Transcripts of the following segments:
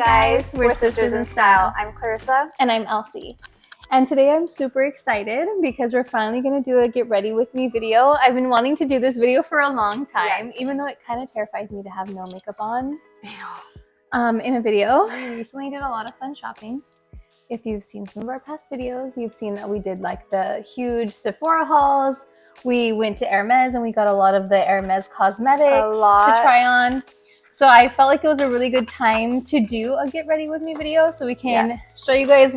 guys, we're Sisters in Style. I'm Clarissa. And I'm Elsie. And today I'm super excited because we're finally going to do a get ready with me video. I've been wanting to do this video for a long time, even though it kind of terrifies me to have no makeup on in a video. We recently did a lot of fun shopping. If you've seen some of our past videos, you've seen that we did like the huge Sephora hauls. We went to Hermès and we got a lot of the Hermès cosmetics to try on. So I felt like it was a really good time to do a get ready with me video so we can show you guys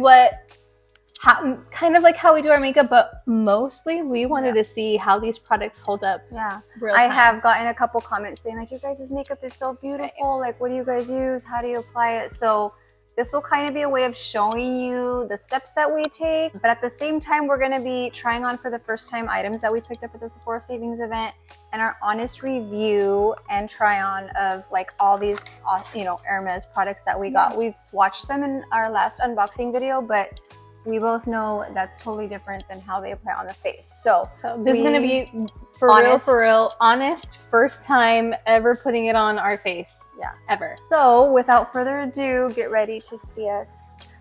kind of like how we do our makeup, but mostly we wanted to see how these products hold up. I have gotten a couple comments saying like, your guys' makeup is so beautiful. Like, what do you guys use? How do you apply it? So this will kind of be a way of showing you the steps that we take, but at the same time, we're going to be trying on for the first time items that we picked up at the Sephora Savings event and our honest review and try on of like all these, Hermès products that we got. We've swatched them in our last unboxing video, but we both know that's totally different than how they apply on the face. So this is going to be for real, honest, first time ever putting it on our face. Ever. So without further ado, get ready to see us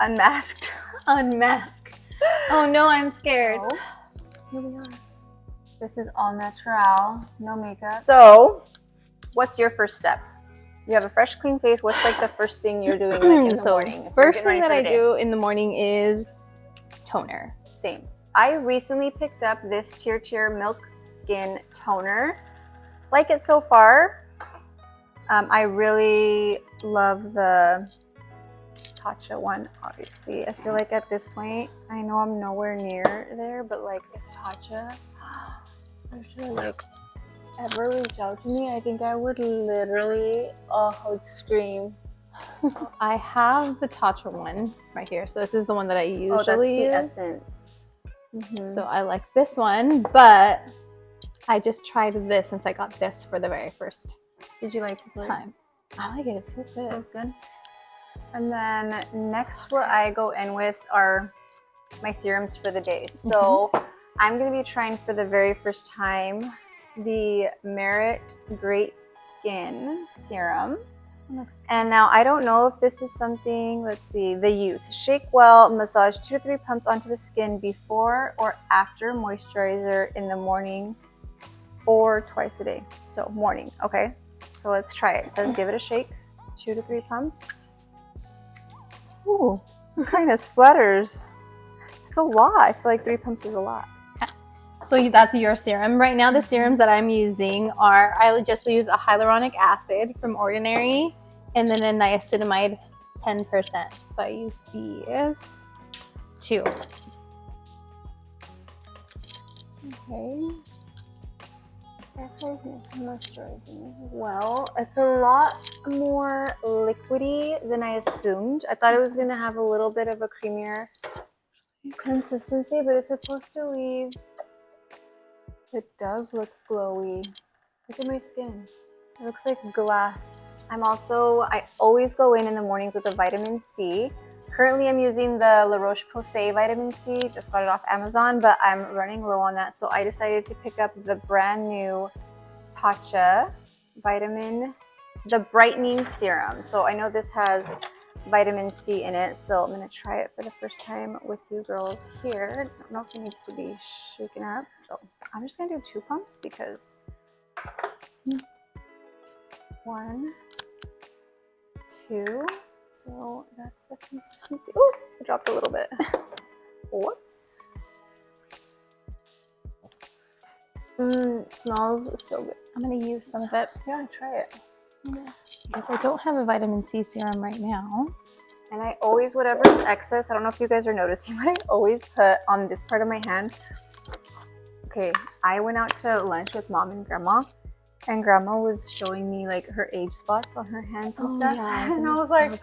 unmasked. Unmask. Oh no, I'm scared. So, here we are. This is all natural, no makeup. So what's your first step? You have a fresh, clean face. What's like the first thing you're doing in the morning? First thing that I do in the morning is toner. Same. I recently picked up this Tear Milk Skin Toner. Like it so far. I really love the Tatcha one, obviously. I feel like at this point, I know I'm nowhere near there, but like if Tatcha ever reach out to me, I think I would literally, I would scream. I have the Tatcha one right here. So this is the one that I usually use. That's the essence. So I like this one, but I just tried this since I got this for the very first Did you like the time. I like it. It feels good. It feels good. And then next what I go in with are my serums for the day. So I'm going to be trying for the very first time the Merit Great Skin Serum. And now I don't know if this is something, let's see, the use. Shake well, massage 2 to 3 pumps onto the skin before or after moisturizer in the morning or twice a day. So morning, okay? So let's try it. It says give it a shake, 2 to 3 pumps. Ooh, it kind of splatters. It's a lot. I feel like 3 pumps is a lot. So that's your serum. Right now the serums that I'm using are, I just use a hyaluronic acid from Ordinary and then a niacinamide 10%. So I use these 2. Okay. That has moisturizing as well. It's a lot more liquidy than I assumed. I thought it was going to have a little bit of a creamier consistency, but it's supposed to leave. It does look glowy. Look at my skin. It looks like glass. I always go in the mornings with a vitamin C. Currently, I'm using the La Roche-Posay vitamin C. Just got it off Amazon, but I'm running low on that. So I decided to pick up the brand new Tatcha the Brightening Serum. So I know this has vitamin C in it, so I'm going to try it for the first time with you girls here. I don't know if it needs to be shaken up. So I'm just going to do 2 pumps because 1, 2. So that's the consistency. Oh, I dropped a little bit. Whoops. It smells so good. I'm going to use some of it. Yeah, try it. Because I don't have a vitamin C serum right now. And I always, whatever's excess, I don't know if you guys are noticing, but I always put on this part of my hand. Okay, I went out to lunch with Mom and Grandma, and Grandma was showing me like her age spots on her hands and stuff. Yeah, and I was like,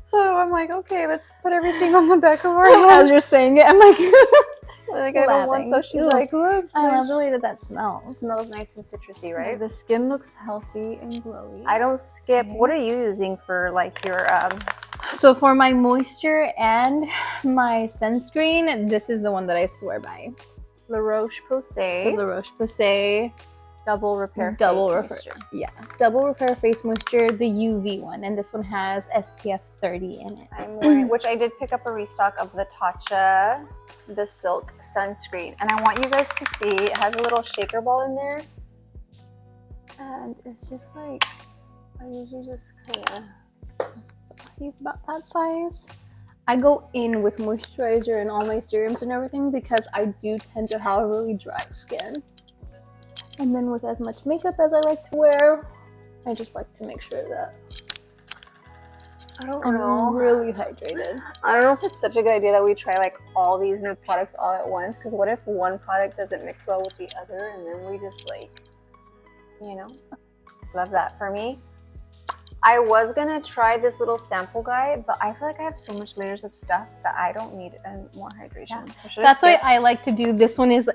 so I'm like, okay, let's put everything on the back of her hand. As you're saying it, I'm like, I don't want those. She's like, look. I love the way that smells. It smells nice and citrusy, right? Yeah, the skin looks healthy and glowy. I don't skip. Okay. What are you using for like your So for my moisture and my sunscreen, this is the one that I swear by. La Roche-Posay. La Roche-Posay Double repair face moisture. Yeah, double repair face moisture, the UV one, and this one has SPF 30 in it. I'm wearing, which I did pick up a restock of the Tatcha, the Silk Sunscreen, and I want you guys to see, it has a little shaker ball in there, and it's just like, I usually just kind of use about that size. I go in with moisturizer and all my serums and everything because I do tend to have really dry skin. And then with as much makeup as I like to wear, I just like to make sure that I'm really hydrated. I don't know if it's such a good idea that we try like all these new products all at once, because what if one product doesn't mix well with the other and then we just like, you know, love that. For me, I was gonna try this little sample guide, but I feel like I have so much layers of stuff that I don't need more hydration. Yeah. So that's why I like to do this one is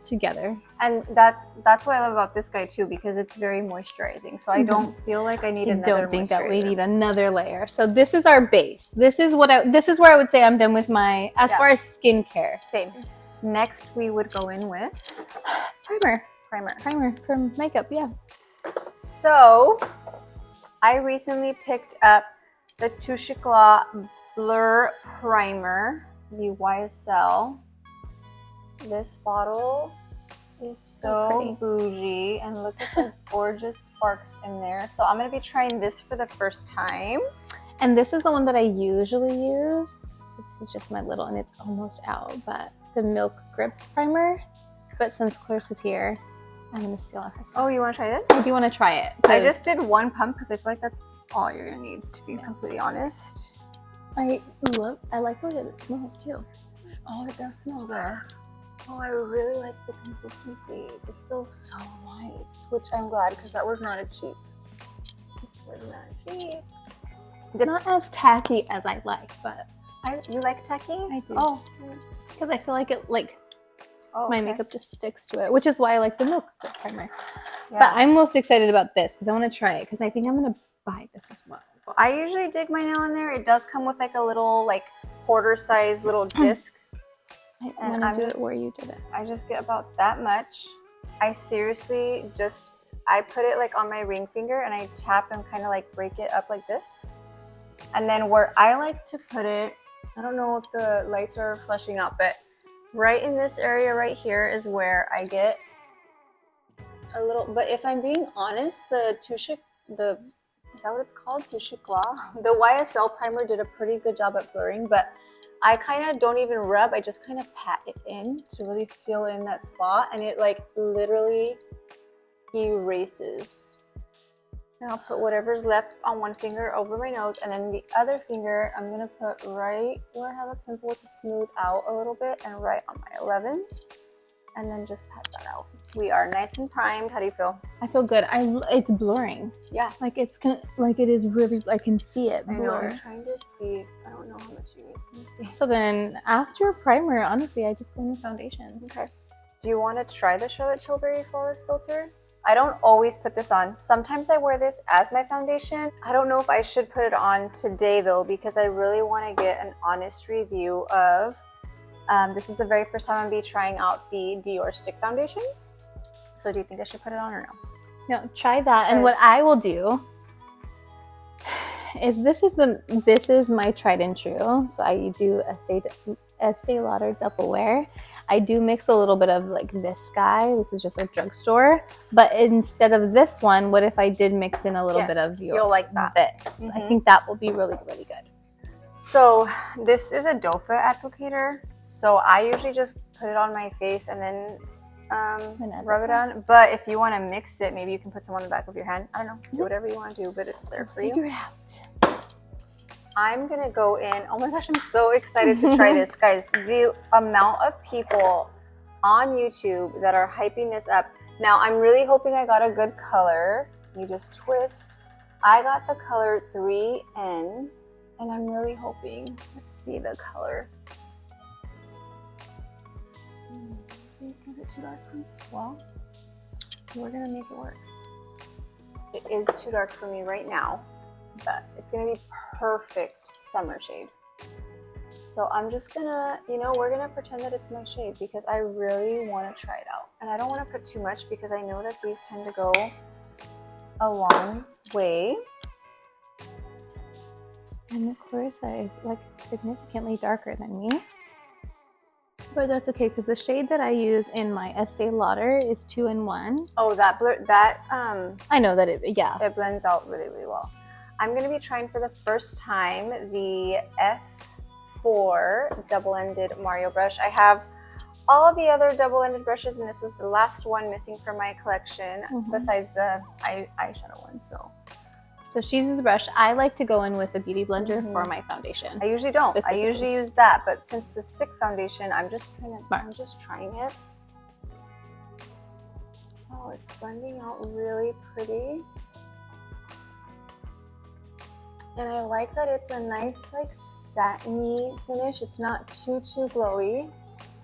together. And that's what I love about this guy too, because it's very moisturizing. So I don't feel like I need another. I don't think that we need another layer. So this is our base. This is where I would say I'm done with my far as skincare. Same. Next we would go in with primer for makeup. Yeah. So I recently picked up the Tush Blur Primer, the YSL. This bottle is so bougie, and look at the gorgeous sparks in there. So I'm going to be trying this for the first time. And this is the one that I usually use. So this is just my little, and it's almost out, but the Milk Grip Primer. But since Clarisse is here, I'm going to steal off her stuff. Oh, you want to try this? I do want to try it. I just did one pump because I feel like that's all you're going to need, to be completely honest. I like the way it smells too. Oh, it does smell good. Oh, I really like the consistency. It feels so nice, which I'm glad, because that was not a cheap. It's not as tacky as I like, but you like tacky? I do. Oh, because I feel like it my makeup just sticks to it, which is why I like the Milk Primer. Yeah. But I'm most excited about this because I want to try it, because I think I'm going to buy this as well. I usually dig my nail in there. It does come with like a little quarter size little disc. I want to do it where you did it. I just get about that much. I seriously I put it like on my ring finger and I tap and kind of like break it up like this. And then where I like to put it, I don't know if the lights are flashing out, but right in this area right here is where I get a little, but if I'm being honest, is that what it's called? Tush Gloss? The YSL primer did a pretty good job at blurring, but I kind of don't even rub. I just kind of pat it in to really fill in that spot, and it like literally erases. And I'll put whatever's left on one finger over my nose, and then the other finger I'm gonna put right where I have a pimple to smooth out a little bit, and right on my 11s, and then just pat that out. We are nice and primed. How do you feel? I feel good. It's blurring. Yeah. It is really, I can see it blur. I know, I'm trying to see. I don't know how much you guys can see. So then after primer, honestly, I just go in the foundation. Okay. Do you want to try the Charlotte Tilbury Flawless Filter? I don't always put this on. Sometimes I wear this as my foundation. I don't know if I should put it on today though, because I really want to get an honest review of, this is the very first time I'm going to be trying out the Dior Stick Foundation. So do you think I should put it on or no? No, try that. And what I will do is this is my tried and true. So I do Estee Lauder Double Wear. I do mix a little bit of like this guy. This is just like drugstore. But instead of this one, what if I did mix in a little bit of you'll like that. This. I think that will be really, really good. So this is a doe foot applicator. So I usually just put it on my face and then rub it on. But if you want to mix it, maybe you can put some on the back of your hand. I don't know. Do whatever you want to do, but it's there for you. Figure it out. I'm gonna go in. Oh my gosh, I'm so excited to try this, guys. The amount of people on YouTube that are hyping this up. Now, I'm really hoping I got a good color. You just twist. I got the color 3N, and I'm really hoping. Let's see the color. Is it too dark for me? Well, we're gonna make it work. It is too dark for me right now, but it's gonna be perfect summer shade. So So I'm just gonna, you know, we're gonna pretend that it's my shade because I really want to try it out. And I don't want to put too much because I know that these tend to go a long way. And Clarissa is like significantly darker than me. But that's okay because the shade that I use in my Estee Lauder is 2-in-1. Oh, I know that it blends out really, really well. I'm gonna be trying for the first time the F4 double-ended Mario brush. I have all the other double-ended brushes, and this was the last one missing from my collection besides the eyeshadow one. So she uses a brush. I like to go in with a beauty blender for my foundation. I usually don't. I usually use that, but since it's a stick foundation, I'm just kind of smart. I'm just trying it. Oh, it's blending out really pretty. And I like that it's a nice like satiny finish. It's not too glowy.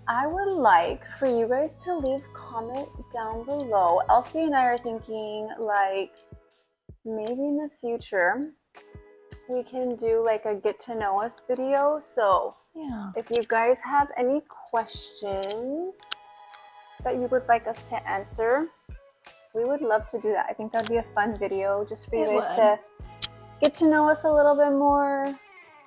I would like for you guys to leave comment down below. Elsie and I are thinking like maybe in the future we can do like a get to know us video. So yeah, if you guys have any questions that you would like us to answer, we would love to do that. I think that'd be a fun video just for you guys to get to know us a little bit more.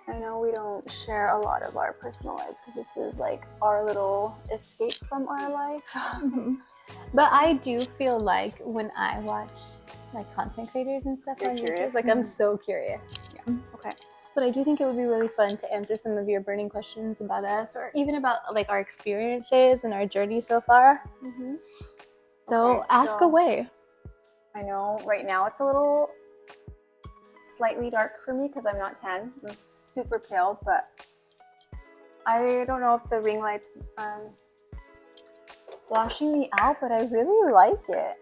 I know we don't share a lot of our personal lives because this is like our little escape from our life. But I do feel like when I watch like content creators and stuff on YouTube, like I'm so curious. Yeah. Okay. But I do think it would be really fun to answer some of your burning questions about us, or even about like our experiences and our journey so far. So ask away. I know right now it's a little slightly dark for me because I'm not tan. I'm super pale, but I don't know if the ring light's washing me out, but I really like it.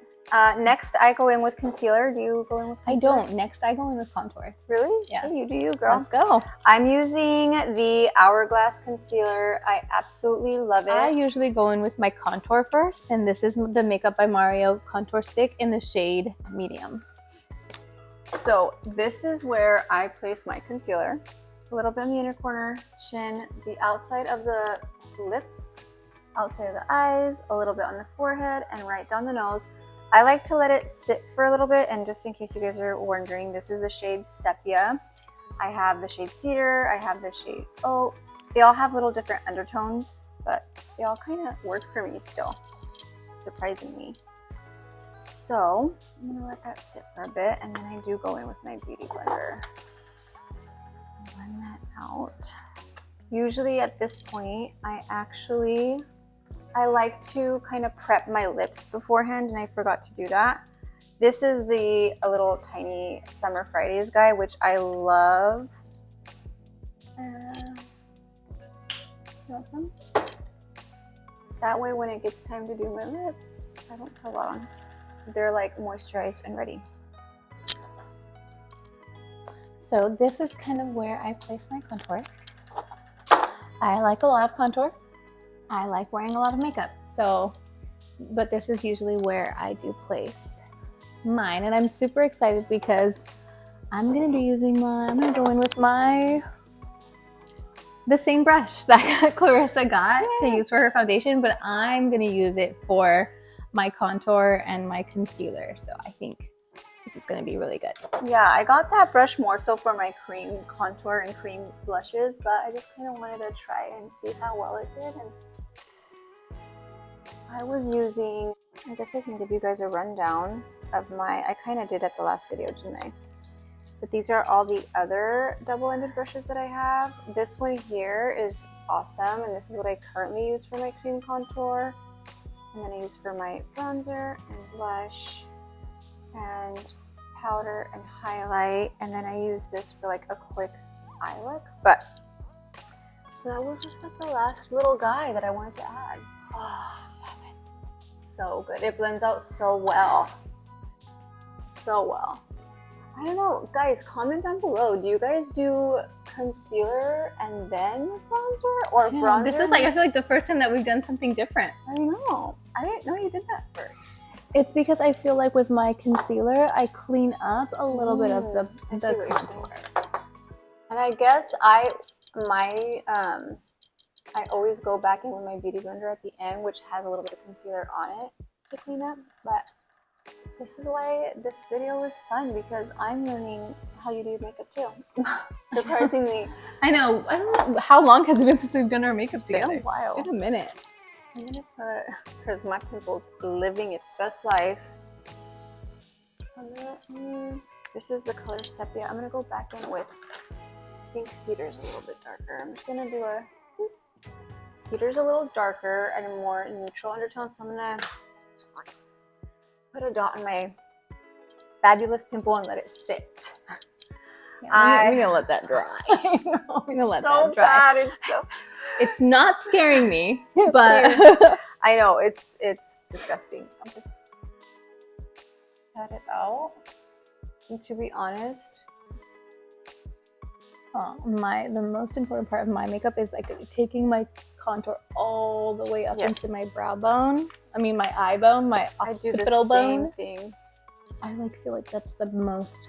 Next, I go in with concealer. Do you go in with concealer? I don't. Next, I go in with contour. Really? Yeah. Hey, you do you, girl. Let's go. I'm using the Hourglass concealer. I absolutely love it. I usually go in with my contour first, and this is the Makeup by Mario contour stick in the shade medium. So this is where I place my concealer. A little bit in the inner corner, chin, the outside of the lips, outside of the eyes, a little bit on the forehead, and right down the nose. I like to let it sit for a little bit, and just in case you guys are wondering, this is the shade Sepia. I have the shade Cedar, I have the shade Oak. They all have little different undertones, but they all kind of work for me still, surprisingly. So I'm gonna let that sit for a bit, and then I do go in with my beauty blender. Blend that out. Usually at this point, I like to kind of prep my lips beforehand, and I forgot to do that. This is a little tiny Summer Fridays guy, which I love. You want some? That way when it gets time to do my lips, I don't put a lot on. They're like moisturized and ready. So this is kind of where I place my contour. I like a lot of contour. I like wearing a lot of makeup. But this is usually where I do place mine. And I'm super excited because I'm gonna go in with the same brush that Clarissa got to use for her foundation, but I'm gonna use it for my contour and my concealer. So I think this is gonna be really good. Yeah, I got that brush more so for my cream contour and cream blushes, but I just kind of wanted to try and see how well it did. And I was using, I guess I can give you guys a rundown of I kind of did at the last video, didn't I? But these are all the other double-ended brushes that I have. This one here is awesome, and this is what I currently use for my cream contour. And then I use for my bronzer and blush and powder and highlight. And then I use this for like a quick eye look. So that was just like the last little guy that I wanted to add. Oh, love it. So good. It blends out so well. So well. I don't know, guys, comment down below. Do you guys do concealer and then bronzer, or bronzer? This is like, I feel like the first time that we've done something different. I know. I didn't know you did that first. It's because I feel like with my concealer, I clean up a little bit of the contour. And I guess I my I always go back in with my beauty blender at the end, which has a little bit of concealer on it to clean up. But this is why this video was fun, because I'm learning how you do makeup too. Surprisingly. I know. I don't know. How long has it been since we've done our makeup It's been together? a while. It's been a minute. I'm gonna put, because my pimple's living its best life. This is the color sepia. I'm gonna go back in with, I think cedar's a little bit darker. I'm just gonna do a, cedar's a little darker and a more neutral undertone. So I'm gonna put a dot on my fabulous pimple and let it sit. Yeah, we're gonna let that dry. I know, I'm gonna let so that dry. bad. It's so. It's not scaring me, It's but I know it's disgusting. I'll just cut it out. And to be honest, the most important part of my makeup is like taking my contour all the way up into my brow bone. I mean my eye bone, my occipital bone. Thing. I like feel like that's the most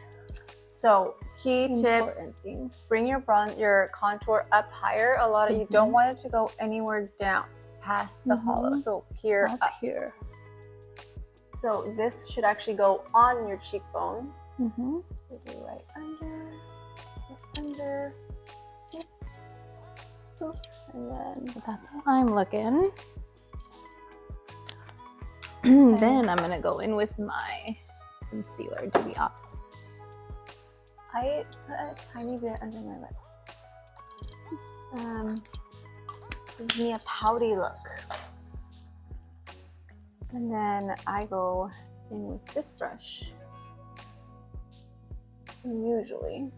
key tip: thing. bring your contour up higher. A lot of you don't want it to go anywhere down past the hollow. So here, up here. So this should actually go on your cheekbone. Right under, and then that's how I'm looking. Then I'm gonna go in with my concealer, do the opposite. I put a tiny bit under my lip. Gives me a pouty look. And then I go in with this brush. Usually.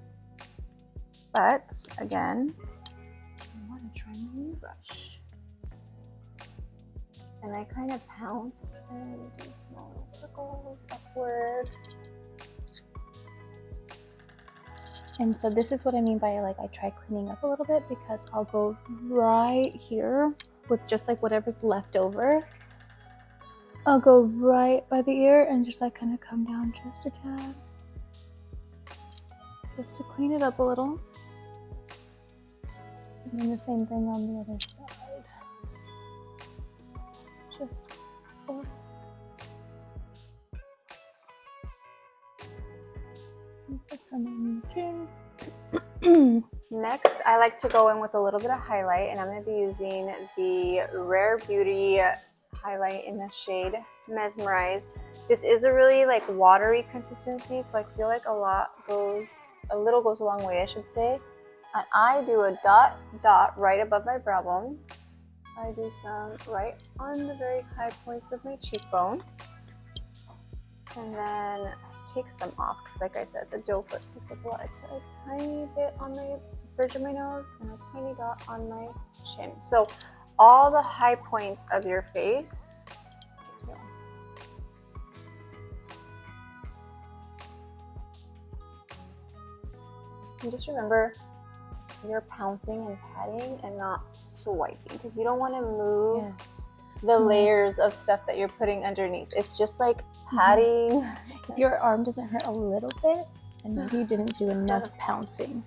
But again, I want to try my new brush. And I kind of pounce and do small little circles upward. And so this is what I mean by like I try cleaning up a little bit, because I'll go right here with just like whatever's left over. I'll go right by the ear and just like kind of come down just a tad. Just to clean it up a little. And then the same thing on the other side. Just put some on your chin. Next, I like to go in with a little bit of highlight, and I'm going to be using the Rare Beauty highlight in the shade Mesmerized. This is a really like watery consistency, so I feel like a little goes a long way, I should say. And I do a dot right above my brow bone. I do some right on the very high points of my cheekbone. And then I take some off, because like I said, the doe foot takes up a lot. I put a tiny bit on the bridge of my nose and a tiny dot on my chin. So all the high points of your face. And just remember, you're pouncing and patting and not swiping, because you don't want to move the layers of stuff that you're putting underneath. It's just like patting. If your arm doesn't hurt a little bit, and maybe you didn't do enough pouncing.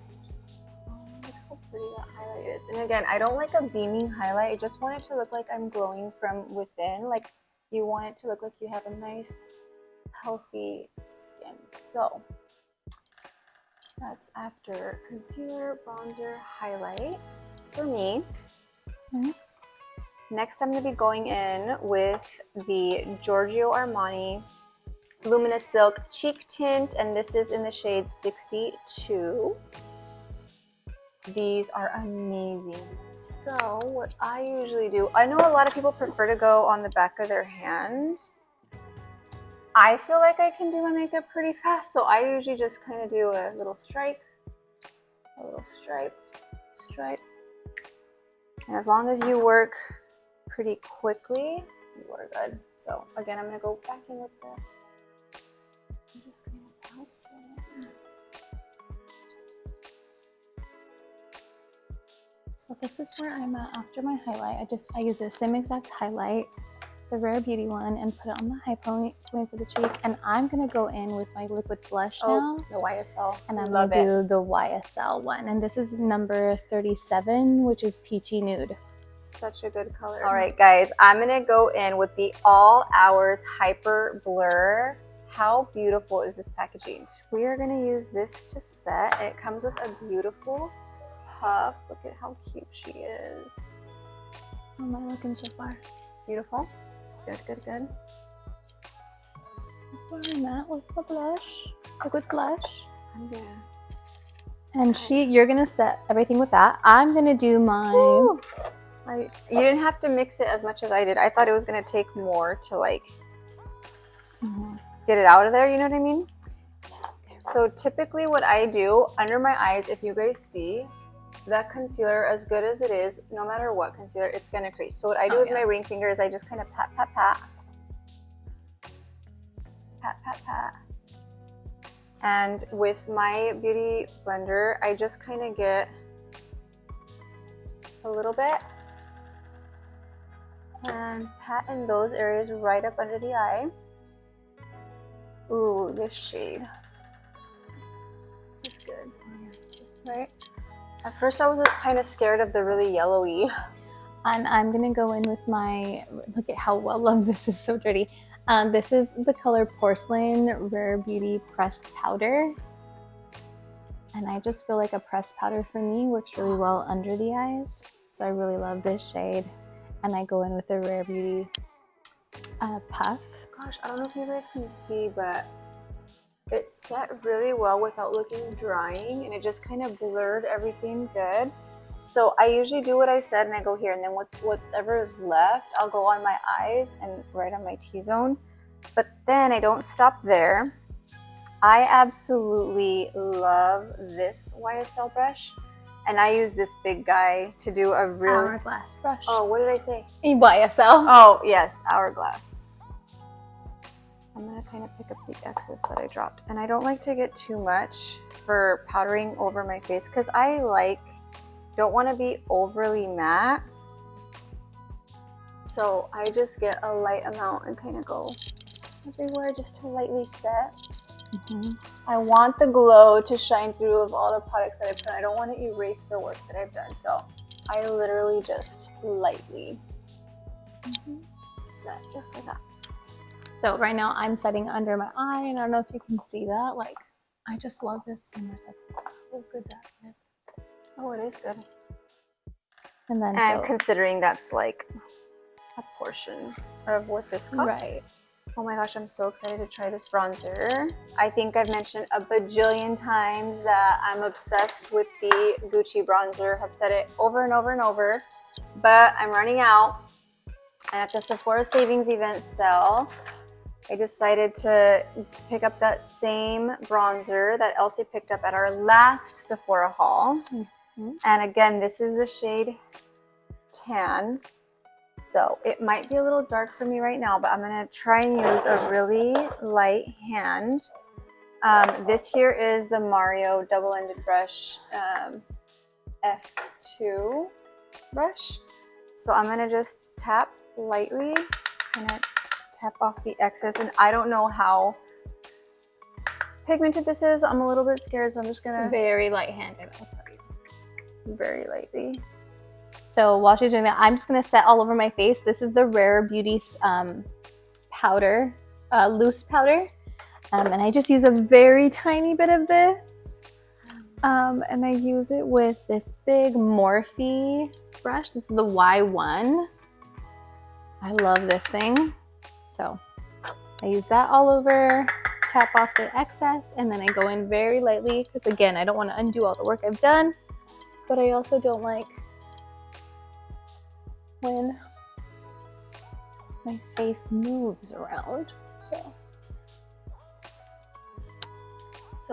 Look how pretty that highlight is. And again, I don't like a beaming highlight. I just want it to look like I'm glowing from within. Like you want it to look like you have a nice, healthy skin. So that's after concealer, bronzer, highlight for me. Next, I'm going to be going in with the Giorgio Armani Luminous Silk Cheek Tint, and this is in the shade 62. These are amazing. So what I usually do, I know a lot of people prefer to go on the back of their hand. I feel like I can do my makeup pretty fast, so I usually just kind of do a little stripe, stripe. And as long as you work pretty quickly, you are good. So again, I'm going to go back in with the, I'm just going to pounce it. So this is where I'm at after my highlight. I use the same exact highlight the Rare Beauty one and put it on the high points of the cheek. And I'm going to go in with my liquid blush now. The YSL. And I'm going to do the YSL one. And this is number 37, which is Peachy Nude. Such a good color. All right, guys, I'm going to go in with the All Hours Hyper Blur. How beautiful is this packaging? We are going to use this to set. And it comes with a beautiful puff. Look at how cute she is. How am I looking so far? Beautiful. Good, good, good. Wearing that with the blush, liquid blush. Yeah. And you're gonna set everything with that. I'm gonna do my. Ooh. You didn't have to mix it as much as I did. I thought it was gonna take more to like get it out of there. You know what I mean? So typically, what I do under my eyes, if you guys see. That concealer, as good as it is, no matter what concealer, it's gonna crease. So what I do with my ring finger is I just kind of pat, pat, pat. Pat, pat, pat. And with my beauty blender, I just kind of get a little bit and pat in those areas right up under the eye. Ooh, this shade is good, right? At first I was kind of scared of the really yellowy. And I'm going to go in with my, look at how well loved this is, so dirty. This is the color Porcelain Rare Beauty Pressed Powder. And I just feel like a pressed powder for me works really well under the eyes. So I really love this shade. And I go in with the Rare Beauty puff. Gosh, I don't know if you guys can see, but it set really well without looking drying, and it just kind of blurred everything good. So I usually do what I said, and I go here, and then whatever is left, I'll go on my eyes and right on my T-zone. But then I don't stop there. I absolutely love this YSL brush, and I use this big guy to do a real Hourglass brush. Oh, what did I say? YSL. Oh, yes, Hourglass. I'm going to kind of pick up the excess that I dropped. And I don't like to get too much for powdering over my face because I don't want to be overly matte. So I just get a light amount and kind of go everywhere just to lightly set. I want the glow to shine through of all the products that I've done. I don't want to erase the work that I've done. So I literally just lightly set just like that. So right now I'm setting under my eye, and I don't know if you can see that. Like, I just love this so much. How good that is. Oh, it is good. And then considering that's like a portion of what this costs. Right. Oh my gosh, I'm so excited to try this bronzer. I think I've mentioned a bajillion times that I'm obsessed with the Gucci bronzer. I've said it over and over and over, but I'm running out. And at the Sephora Savings Event sale, I decided to pick up that same bronzer that Elsie picked up at our last Sephora haul. And again, this is the shade Tan. So it might be a little dark for me right now, but I'm going to try and use a really light hand. This here is the Mario double-ended brush F2 brush. So I'm going to just tap lightly and tap off the excess. And I don't know how pigmented this is. I'm a little bit scared, so I'm just gonna very light-handed, I'll tell you. Very lightly. So while she's doing that, I'm just gonna set all over my face. This is the Rare Beauty powder, loose powder, and I just use a very tiny bit of this, and I use it with this big Morphe brush. This is the Y1. I love this thing. So I use that all over, tap off the excess, and then I go in very lightly because, again, I don't want to undo all the work I've done, but I also don't like when my face moves around. So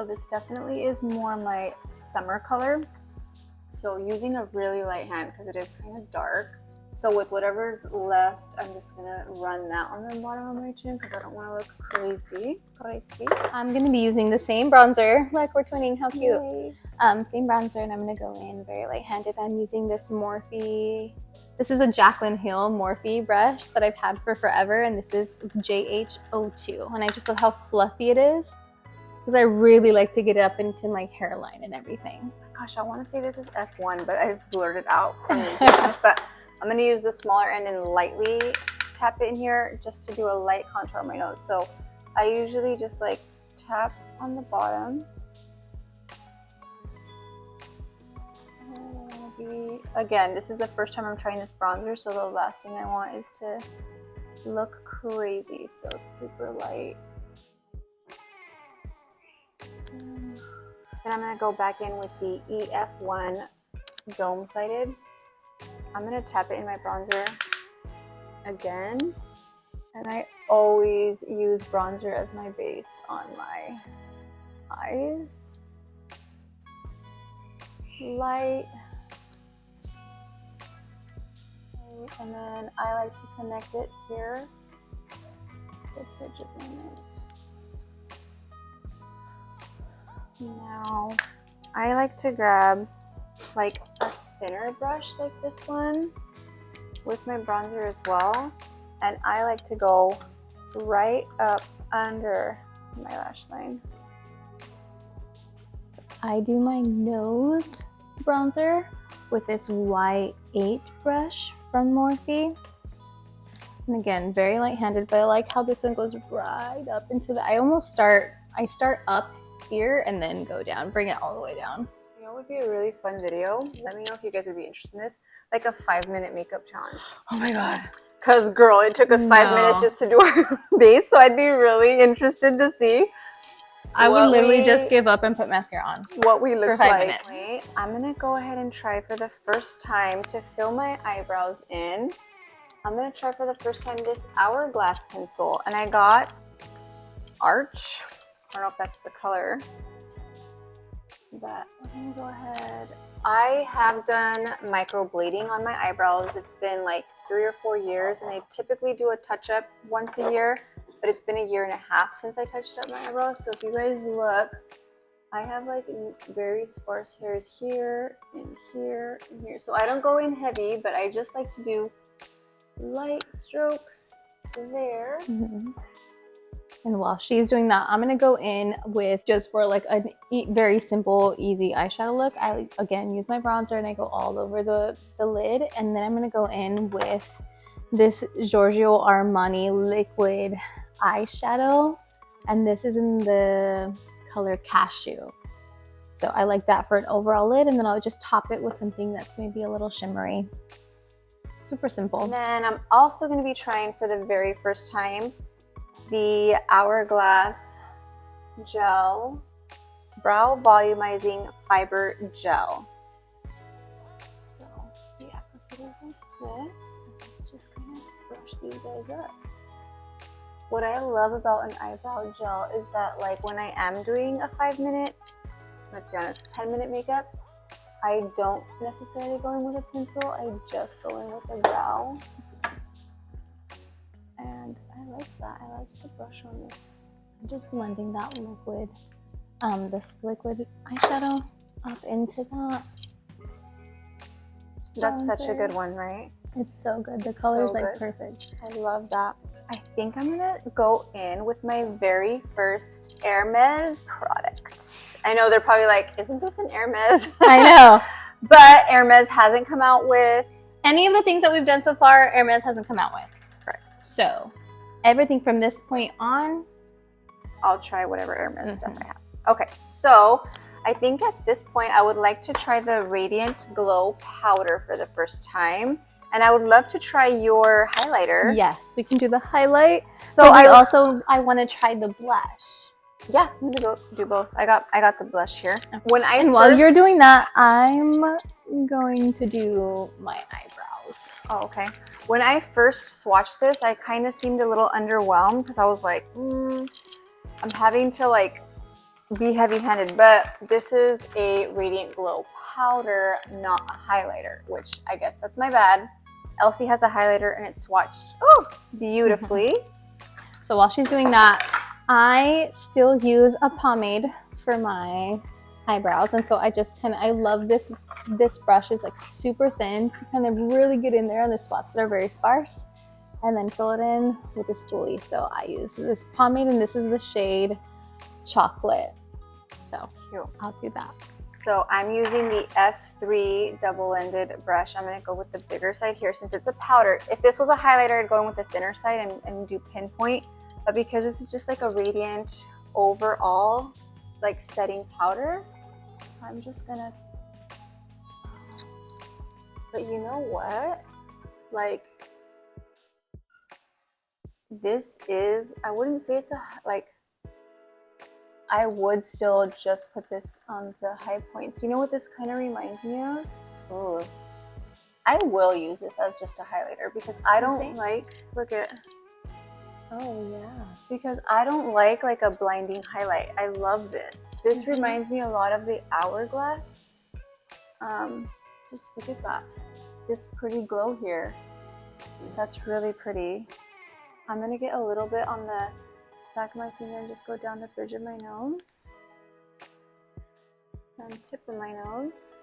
this definitely is more my summer color. So using a really light hand because it is kind of dark. So with whatever's left, I'm just gonna run that on the bottom of my chin because I don't want to look crazy. I'm gonna be using the same bronzer. Like, we're twinning, how cute. Same bronzer, and I'm going to go in very light-handed. I'm using this Morphe. This is a Jaclyn Hill Morphe brush that I've had for forever, and this is JH02. And I just love how fluffy it is because I really like to get it up into my hairline and everything. Gosh, I want to say this is F1, but I've blurred it out from using so much. But I'm going to use the smaller end and lightly tap it in here just to do a light contour on my nose. So I usually just like tap on the bottom. Again, this is the first time I'm trying this bronzer, so the last thing I want is to look crazy. So super light. Then I'm going to go back in with the EF1 dome sided. I'm going to tap it in my bronzer again. And I always use bronzer as my base on my eyes. Light. And then I like to connect it here. The bridge of my nose. Now, I like to grab like a thinner brush like this one with my bronzer as well. And I like to go right up under my lash line. I do my nose bronzer with this Y8 brush from Morphe. And again, very light-handed, but I like how this one goes right up into the, I start up here and then go down, bring it all the way down. You know what would be a really fun video? Let me know if you guys would be interested in this. Like a 5-minute makeup challenge. Oh my God. Cause girl, it took us 5 minutes just to do our base, so I'd be really interested to see. I would literally just give up and put mascara on. What we look for 5 like. minutes. I'm gonna go ahead and try for the first time to fill my eyebrows in. I'm gonna try for the first time this Hourglass pencil, and I got Arch. I don't know if that's the color, but I'm gonna go ahead. I have done microblading on my eyebrows. It's been like 3 or 4 years, and I typically do a touch-up once a year. But it's been 1.5 years since I touched up my eyebrows. So if you guys look, I have like very sparse hairs here and here and here. So I don't go in heavy, but I just like to do light strokes there. Mm-hmm. And while she's doing that, I'm going to go in with, just for like a very simple, easy eyeshadow look, I again use my bronzer and I go all over the lid. And then I'm going to go in with this Giorgio Armani liquid eyeshadow, and this is in the color Cashew. So I like that for an overall lid, and then I'll just top it with something that's maybe a little shimmery. Super simple. And then I'm also going to be trying for the very first time the Hourglass Gel Brow Volumizing Fiber Gel. So the applicator is like this, and let's just kind of brush these guys up. What I love about an eyebrow gel is that, like, when I am doing a 5-minute, let's be honest, 10-minute makeup, I don't necessarily go in with a pencil. I just go in with a brow. And I like that. I like to brush on this. I'm just blending that liquid, this liquid eyeshadow up into that. That's such a good one, right? It's so good. The color's so like good. perfect. I love that. I think I'm gonna go in with my very first Hermès product. I know they're probably like, isn't this an Hermès? I know. But Hermès hasn't come out with any of the things that we've done so far. Hermès hasn't come out with. Correct. So everything from this point on, I'll try whatever Hermès stuff I have. Okay, so I think at this point I would like to try the Radiant Glow Powder for the first time. And I would love to try your highlighter. Yes, we can do the highlight. So I want to try the blush. Yeah, I'm gonna go do both. I got the blush here. While you're doing that, I'm going to do my eyebrows. Oh, okay. When I first swatched this, I kind of seemed a little underwhelmed because I was like, I'm having to like be heavy-handed. But this is a Radiant Glow powder, not a highlighter, which I guess that's my bad. Elsie has a highlighter and it's swatched beautifully. So while she's doing that, I still use a pomade for my eyebrows. And so I just kind of, I love this brush is like super thin to kind of really get in there on the spots that are very sparse, and then fill it in with a spoolie. So I use this pomade, and this is the shade Chocolate. So Cute. I'll do that. So I'm using the F3 double-ended brush. I'm gonna go with the bigger side here since it's a powder. If this was a highlighter, I'd go in with the thinner side and do pinpoint. But because this is just like a radiant overall, like setting powder, I'm just gonna, but you know what? Like, this is, I wouldn't say it's a, like, I would still just put this on the high points. You know what this kind of reminds me of? Ooh. I will use this as just a highlighter because I don't like, look at, oh yeah, because I don't like a blinding highlight. I love this. This reminds me a lot of the Hourglass. Just look at that. This pretty glow here. That's really pretty. I'm gonna get a little bit on the back of my finger and just go down the bridge of my nose and tip of my nose.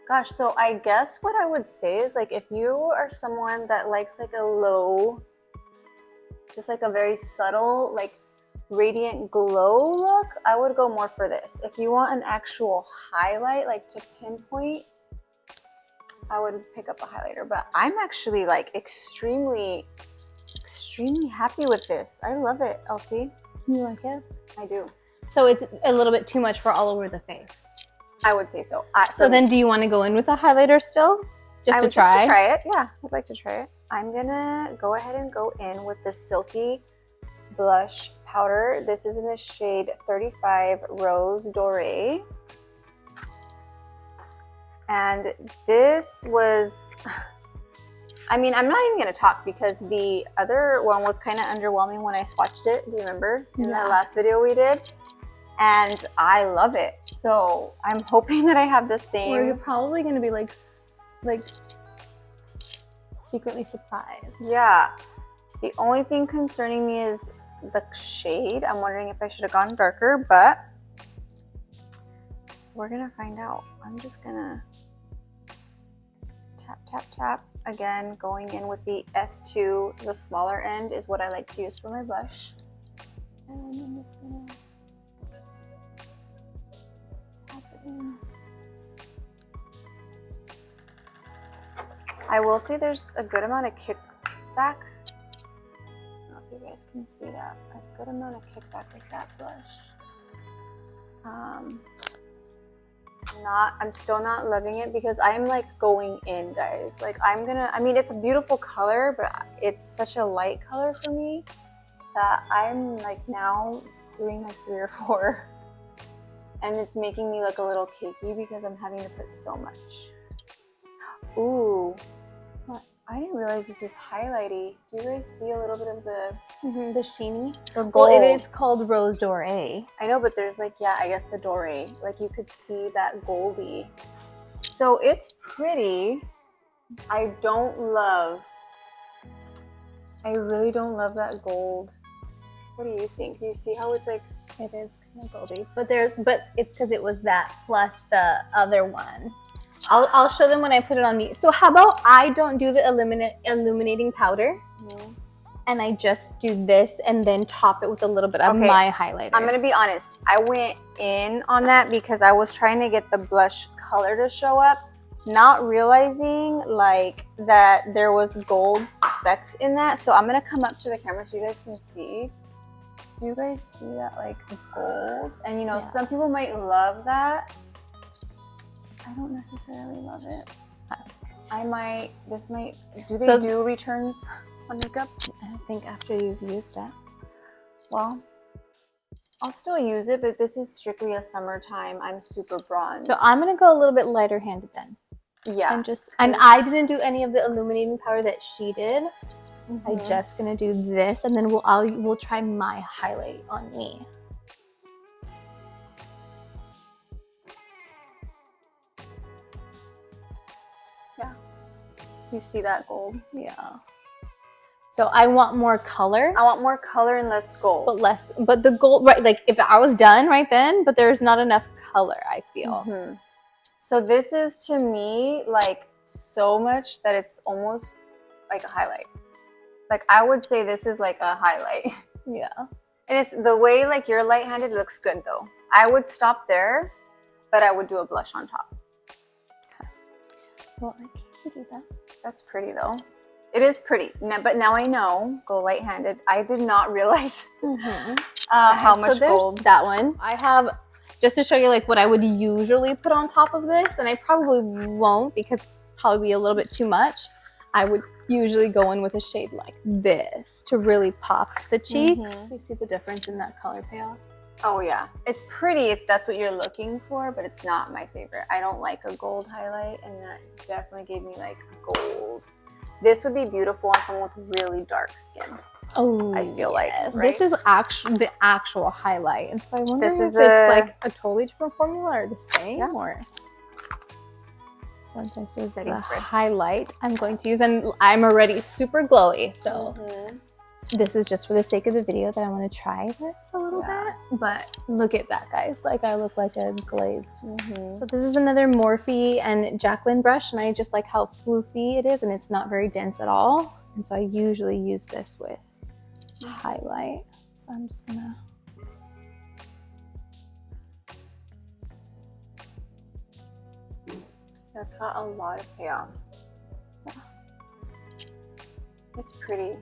Gosh, so I guess what I would say is, like, if you are someone that likes like a low, just like a very subtle, like radiant glow look, I would go more for this. If you want an actual highlight, like to pinpoint, I would pick up a highlighter. But I'm actually like extremely happy with this. I love it, Elsie. You like it? I do. So it's a little bit too much for all over the face. I would say so. So then do you want to go in with a highlighter still? Just to try? Just to try it, yeah. I'd like to try it. I'm gonna go ahead and go in with the Silky Blush Powder. This is in the shade 35 Rose Doré. And this was, I mean, I'm not even going to talk because the other one was kind of underwhelming when I swatched it. Do you remember? In the last video we did? And I love it. So I'm hoping that I have the same. Or you're probably going to be like secretly surprised. Yeah. The only thing concerning me is the shade. I'm wondering if I should have gone darker, but we're going to find out. I'm just going to tap, tap, tap. Again, going in with the F2, the smaller end is what I like to use for my blush. And I'm just gonna tap it in. I will say there's a good amount of kickback. I don't know if you guys can see that. A good amount of kickback with that blush. I'm still not loving it because I'm like going in, guys. Like I mean, it's a beautiful color, but it's such a light color for me that I'm like now doing like 3 or 4, and it's making me look a little cakey because I'm having to put so much. Ooh, I didn't realize this is highlighty. Do you guys see a little bit of the sheeny? The gold. Well, it is called Rose Doré. I know, but there's like, yeah, I guess the doré. Like you could see that goldy. So it's pretty. I really don't love that gold. What do you think? Do you see how it's like? It is kind of goldy, but it's because it was that plus the other one. I'll show them when I put it on me. So how about I don't do the illuminating powder, and I just do this and then top it with a little bit of my highlighter. I'm gonna be honest. I went in on that because I was trying to get the blush color to show up, not realizing like that there was gold specks in that. So I'm gonna come up to the camera so you guys can see. Do you guys see that like gold? And you know, some people might love that. I don't necessarily love it. Do they do returns on makeup? I think after you've used it. Well, I'll still use it, but this is strictly a summertime. I'm super bronzed. So I'm gonna go a little bit lighter handed then. Yeah. And I didn't do any of the illuminating powder that she did. I'm just gonna do this, and then we'll try my highlight on me. Yeah. You see that gold? Yeah. So I want more color. I want more color and less gold. But the gold, right? Like if I was done right then, but there's not enough color, I feel. Mm-hmm. So this is to me like so much that it's almost like a highlight. Like I would say this is like a highlight. Yeah. And it's the way like you're light-handed looks good though. I would stop there, but I would do a blush on top. Okay. Well, I can do that. That's pretty though. It is pretty, but now I know. Go light-handed. I did not realize how much gold. That one. I have, just to show you like what I would usually put on top of this, and I probably won't because it's probably be a little bit too much. I would usually go in with a shade like this to really pop the cheeks. You see the difference in that color payoff? Oh yeah, it's pretty if that's what you're looking for, but it's not my favorite. I don't like a gold highlight, and that definitely gave me like gold. This would be beautiful on someone with really dark skin. Oh, I feel like right? This is actually the actual highlight, and so I wonder if it's like a totally different formula or the same, or. So this is the highlight I'm going to use, and I'm already super glowy, so this is just for the sake of the video that I want to try this a little bit. But look at that, guys! Like I look like a glazed. So this is another Morphe and Jacqueline brush, and I just like how floofy it is, and it's not very dense at all. And so I usually use this with highlight. So I'm just gonna. That's got a lot of payoff. Yeah. It's pretty.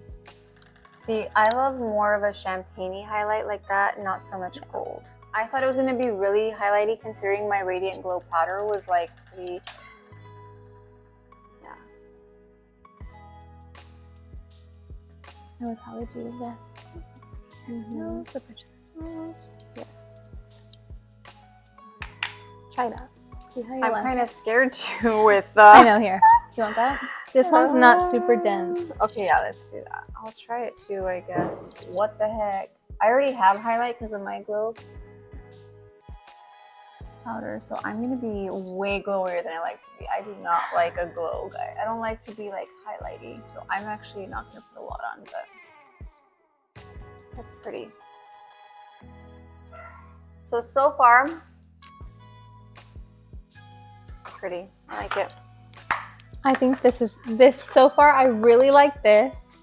See, I love more of a champagne-y highlight like that, not so much gold. I thought it was going to be really highlighty considering my Radiant Glow powder was like the... Yeah. I would probably do this. Nose, the bridge of the nose. Yes. Try that. See how you I'm kind of scared too with the... I know, here. Do you want that? This one's not super dense. Okay, yeah, let's do that. I'll try it too, I guess. What the heck? I already have highlight because of my glow powder, so I'm going to be way glowier than I like to be. I do not like a glow guy. I don't like to be like highlighty, so I'm actually not going to put a lot on, but that's pretty. So far, pretty. I like it. I think this so far I really like this.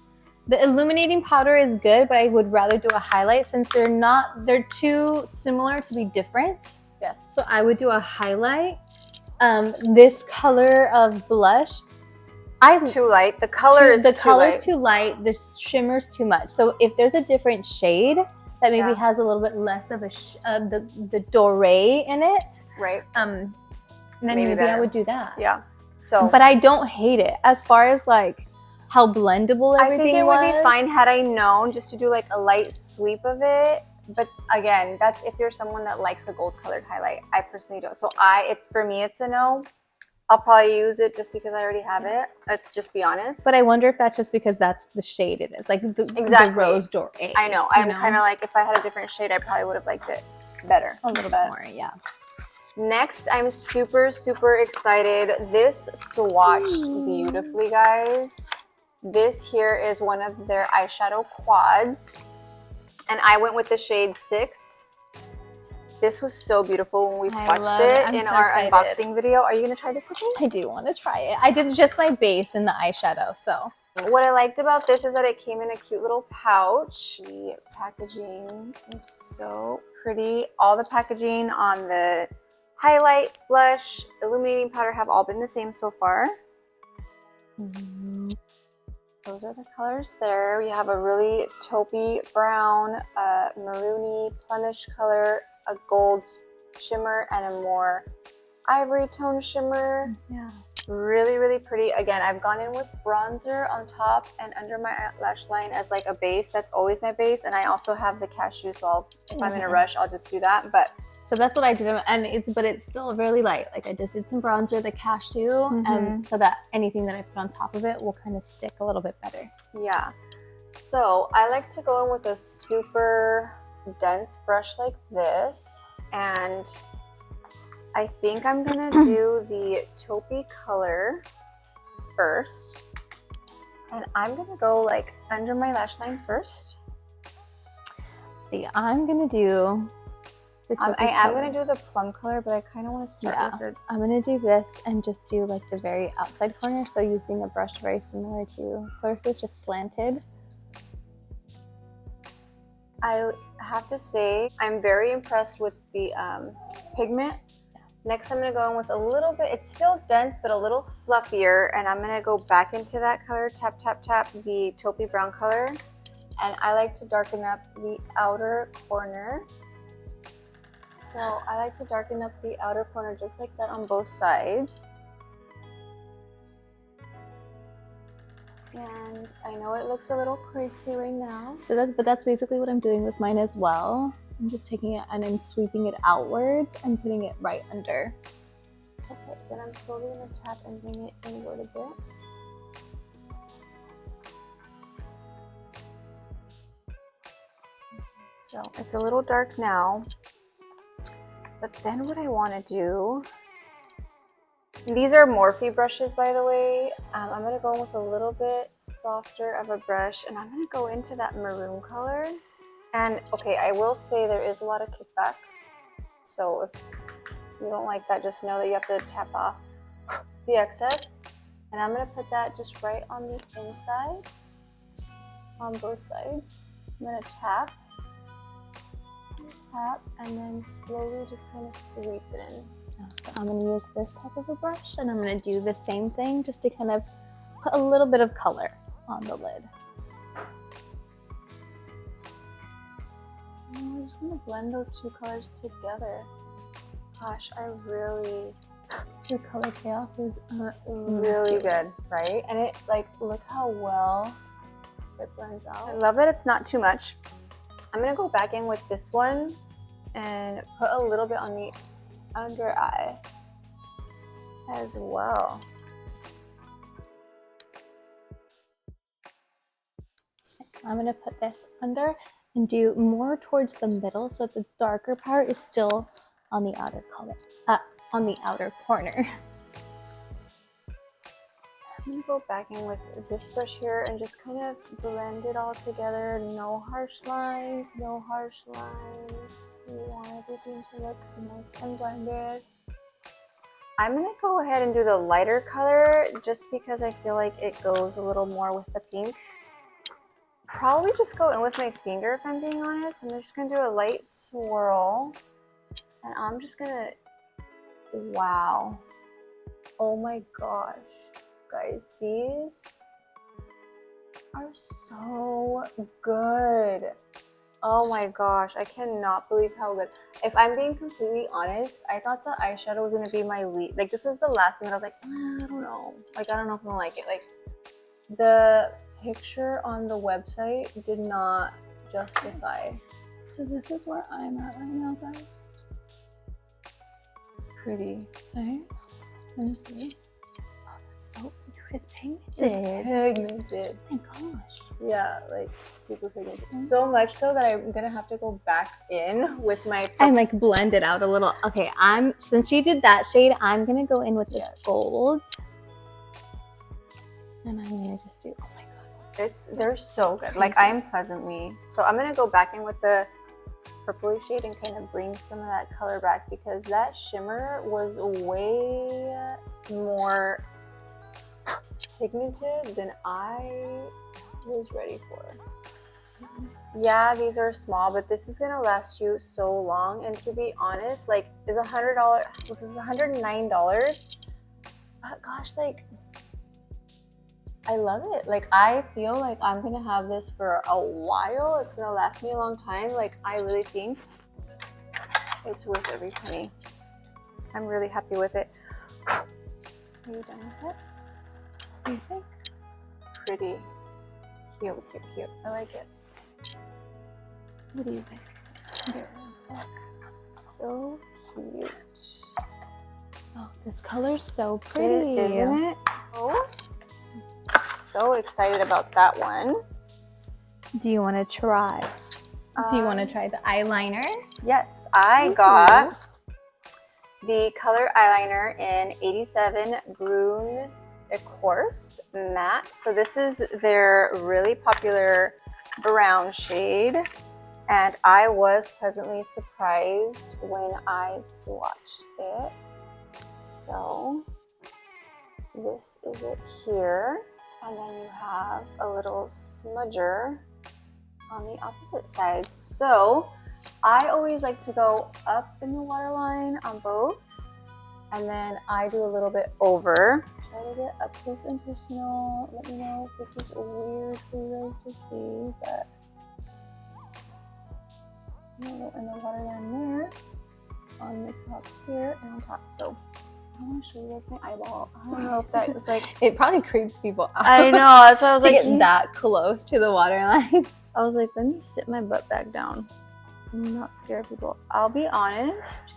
The illuminating powder is good, but I would rather do a highlight since they're too similar to be different. Yes. So I would do a highlight. This color of blush, too light. The color's too light. The shimmer's too much. So if there's a different shade that maybe has a little bit less of the doré in it, right? Then maybe I would do that. Yeah. So, but I don't hate it as far as like how blendable everything was. I think it would be fine had I known just to do like a light sweep of it. But again, that's if you're someone that likes a gold colored highlight. I personally don't. So for me, it's a no. I'll probably use it just because I already have it. Let's just be honest. But I wonder if that's just because that's the shade it is, like the rose doré. I know. I'm kind of like, if I had a different shade, I probably would have liked it better. A little bit more, yeah. Next, I'm super, super excited. This swatched beautifully, guys. This here is one of their eyeshadow quads. And I went with the shade 6. This was so beautiful when we swatched it in our unboxing video. Are you going to try this with me? I do want to try it. I did just my base in the eyeshadow, so. What I liked about this is that it came in a cute little pouch. The packaging is so pretty. All the packaging on the highlight, blush, illuminating powder have all been the same so far. Those are the colors there. We have a really taupey brown, maroony plemish color, a gold shimmer, and a more ivory tone shimmer. Yeah. Really, really pretty. Again, I've gone in with bronzer on top and under my lash line as like a base. That's always my base. And I also have the cashew, so if I'm in a rush, I'll just do that. But so that's what I did, and it's still really light. Like I just did some bronzer, the cashew, so that anything that I put on top of it will kind of stick a little bit better. Yeah. So I like to go in with a super dense brush like this, and I think I'm gonna do the taupey color first. And I'm gonna go like under my lash line first. See, I'm gonna do the I am gonna do the plum color, but I kind of want to start with it. I'm gonna do this and just do like the very outside corner. So using a brush very similar to Clarissa's, just slanted. I have to say, I'm very impressed with the pigment. Next, I'm gonna go in with a little bit, it's still dense, but a little fluffier. And I'm gonna go back into that color, tap, tap, tap, the taupey brown color. And I like to darken up the outer corner. So I like to darken up the outer corner just like that on both sides. And I know it looks a little crazy right now. But that's basically what I'm doing with mine as well. I'm just taking it and I'm sweeping it outwards and putting it right under. Okay, then I'm slowly gonna tap and bring it inward a bit. So it's a little dark now, but then what I wanna do, these are Morphe brushes, by the way. I'm gonna go in with a little bit softer of a brush, and I'm gonna go into that maroon color. And okay, I will say there is a lot of kickback. So if you don't like that, just know that you have to tap off the excess. And I'm gonna put that just right on the inside, on both sides. I'm gonna tap, and then slowly just kind of sweep it in. So I'm going to use this type of a brush, and I'm going to do the same thing just to kind of put a little bit of color on the lid. And we're just going to blend those two colors together. Gosh, Your color payoff is really good, right? And it, like, look how well it blends out. I love that it's not too much. I'm going to go back in with this one and put a little bit on the under eye as well. I'm going to put this under and do more towards the middle so that the darker part is still on the outer color, on the outer corner. I'm going to go back in with this brush here and just kind of blend it all together. No harsh lines, no harsh lines. We want everything to look nice and blended. I'm going to go ahead and do the lighter color just because I feel like it goes a little more with the pink. Probably just go in with my finger if I'm being honest. I'm just going to do a light swirl. And I'm just going to, wow. Oh my gosh. Guys, these are so good. Oh my gosh, I cannot believe how good. If I'm being completely honest, I thought the eyeshadow was gonna be my lead. Like, this was the last thing that I was like, I don't know. Like, I don't know if I'm gonna like it. Like, the picture on the website did not justify. So this is where I'm at right now, guys. Pretty. Okay, let me see. Oh, that's so cute. It's pigmented. It's pigmented. Oh my gosh. Yeah, like super pigmented. So much so that I'm gonna have to go back in with my and like blend it out a little. Okay, since she did that shade, I'm gonna go in with the gold. And I'm gonna just do, oh my god. They're so good. Like, I am pleasantly. So I'm gonna go back in with the purpley shade and kind of bring some of that color back because that shimmer was way more pigmented than I was ready for. Yeah, these are small, but this is gonna last you so long. And to be honest, like, is $100? This is $109. But gosh, like, I love it. Like, I feel like I'm gonna have this for a while. It's gonna last me a long time. Like, I really think it's worth every penny. I'm really happy with it. Are you done with it? What do you think? Pretty. Cute, cute, cute. I like it. What do you think? So cute. Oh, this color's so pretty. Isn't it? Oh, so excited about that one. Do you want to try? Do you want to try the eyeliner? Yes, I got the color eyeliner in 87 Brune Course Matte. So this is their really popular brown shade. And I was pleasantly surprised when I swatched it. So this is it here. And then you have a little smudger on the opposite side. So I always like to go up in the waterline on both. And then I do a little bit over. Try to get up close and personal. Let me know if this is weird for you guys to see, but I'm gonna go in the waterline there, on the top here, and on top. So I want to show you guys my eyeball. I don't know if that is like... It probably creeps people out. I know, that's why I was to like... get that close to the waterline. I was like, let me sit my butt back down. I'm not scared of people. I'll be honest.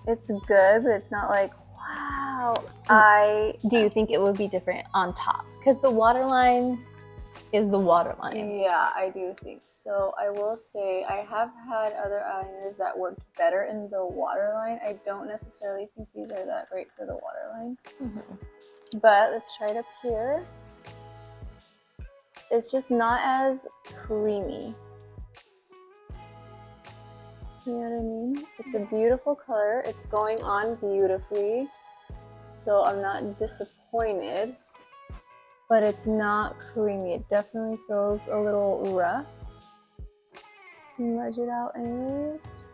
It's good, but it's not like, wow. Do you think it would be different on top? Because the waterline is the waterline. Yeah, I do think so. I will say I have had other eyeliners that worked better in the waterline. I don't necessarily think these are that great for the waterline. But let's try it up here. It's just not as creamy. You know what I mean? It's a beautiful color. It's going on beautifully. So I'm not disappointed. But it's not creamy. It definitely feels a little rough. Smudge it out anyways.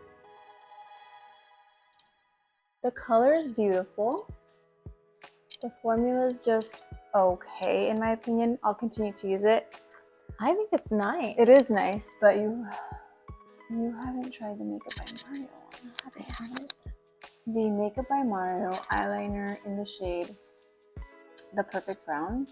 The color is beautiful. The formula is just okay in my opinion. I'll continue to use it. I think it's nice. It is nice, but you haven't tried the Makeup by Mario. I haven't. The Makeup by Mario eyeliner in the shade The Perfect Brown